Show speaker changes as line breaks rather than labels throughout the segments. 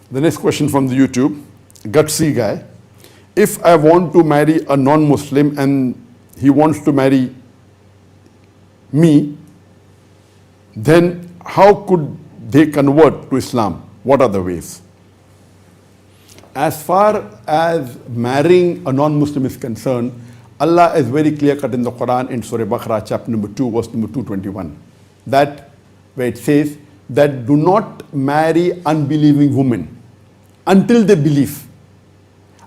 The next question from the YouTube, Gutsy guy. If I want to marry a non-Muslim and he wants to marry me, then how could they convert to Islam? What are the ways? As far as marrying a non-Muslim is concerned, Allah is very clear-cut in the Quran in Surah Baqarah chapter number 2, verse number 221. That where it says that do not marry unbelieving women until they believe.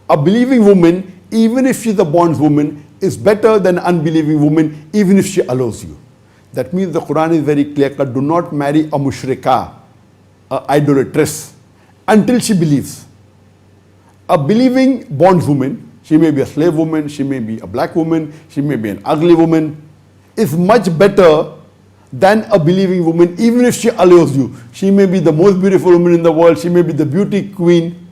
A believing woman, even if she's a bondswoman, is better than an unbelieving woman, even if she allows you. That means the Quran is very clear-cut. Do not marry a mushrika, a idolatress, until she believes. A believing bondswoman, she may be a slave woman, she may be a black woman, she may be an ugly woman, is much better than a believing woman, even if she allows you. She may be the most beautiful woman in the world, she may be the beauty queen,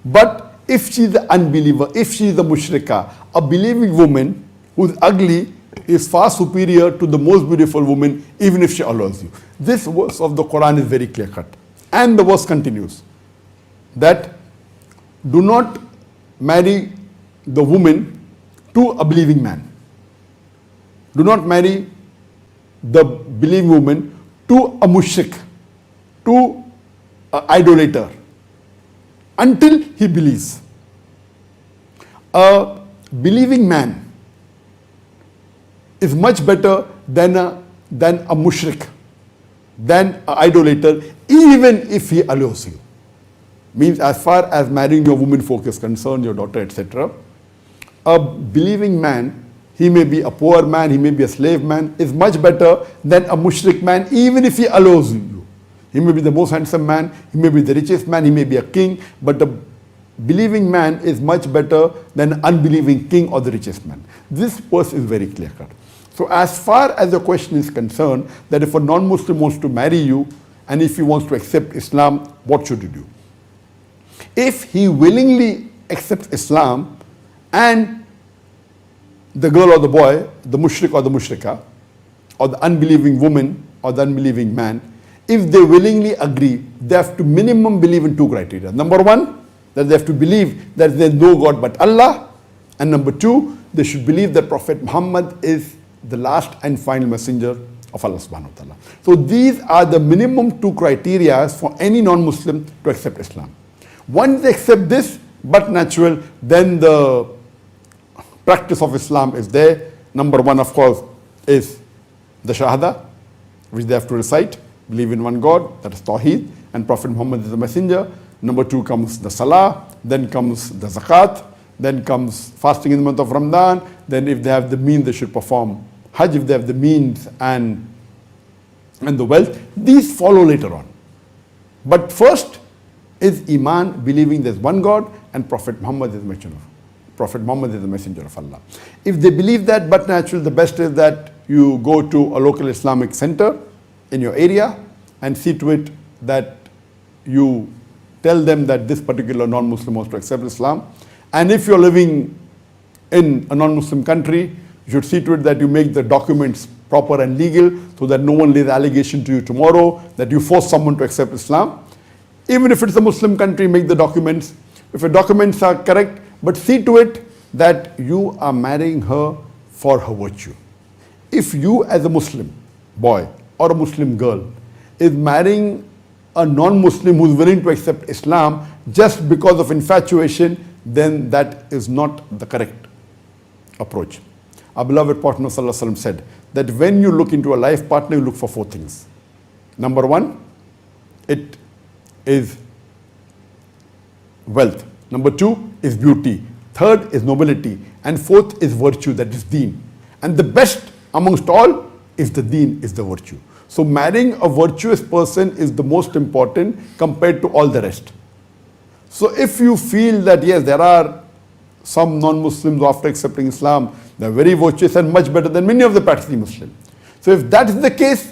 but if she is the unbeliever, if she is the mushrika, a believing woman who is ugly is far superior to the most beautiful woman, even if she allows you. This verse of the Quran is very clear-cut. And the verse continues that do not marry the woman to a believing man. Do not marry the believing woman to a mushrik, to an idolater, until he believes. A believing man is much better than a mushrik, than an idolater, even if he allows you. Means as far as marrying your woman folk is concerned, your daughter, etc., a believing man, he may be a poor man, he may be a slave man, is much better than a mushrik man, even if he allows you. He may be the most handsome man, he may be the richest man, he may be a king, but the believing man is much better than an unbelieving king or the richest man. This verse is very clear-cut. So as far as the question is concerned, that if a non-Muslim wants to marry you, and if he wants to accept Islam, what should you do? If he willingly accepts Islam, and the girl or the boy, the mushrik or the mushrika, or the unbelieving woman or the unbelieving man, if they willingly agree, they have to minimum believe in two criteria. Number one, that they have to believe that there is no God but Allah. And number two, they should believe that Prophet Muhammad is the last and final messenger of Allah subhanahu wa ta'ala. So these are the minimum two criteria for any non-Muslim to accept Islam. Once they accept this, but natural, then the practice of Islam is there. Number one, of course, is the Shahada, which they have to recite, believe in one God, that is Tawheed, and Prophet Muhammad is the messenger. Number two comes the Salah, then comes the Zakat, then comes fasting in the month of Ramadan, then if they have the means, they should perform Hajj, if they have the means and the wealth. These follow later on. But first is Iman, believing there's one God and Prophet Muhammad is the messenger of Allah. If they believe that, but naturally the best is that you go to a local Islamic center in your area and see to it that you tell them that this particular non-Muslim wants to accept Islam. And if you're living in a non-Muslim country, you should see to it that you make the documents proper and legal so that no one lays allegation to you tomorrow that you force someone to accept Islam. Even if it's a Muslim country, make the documents. If the documents are correct, but see to it that you are marrying her for her virtue. If you as a Muslim boy or a Muslim girl is marrying a non-Muslim who is willing to accept Islam just because of infatuation, then that is not the correct approach. Our beloved Prophet ﷺ said that when you look into a life partner, you look for four things. Number one, it is wealth. Number two is beauty. Third is nobility. And fourth is virtue, that is deen. And the best amongst all is the deen, is the virtue. So marrying a virtuous person is the most important compared to all the rest. So if you feel that yes, there are some non-Muslims after accepting Islam, they are very virtuous and much better than many of the practicing Muslims. So if that is the case,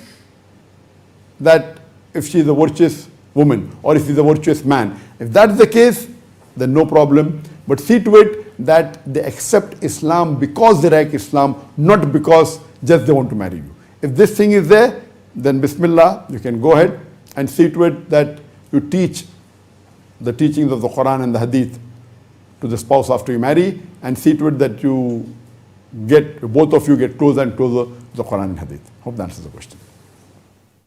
that if she is a virtuous woman or if he is a virtuous man, if that is the case, then no problem. But see to it that they accept Islam because they like Islam, not because just they want to marry you. If this thing is there, then Bismillah, you can go ahead and see to it that you teach the teachings of the Quran and the Hadith to the spouse after you marry, and see to it that both of you get closer and closer to the Quran and Hadith. Hope that answers the question.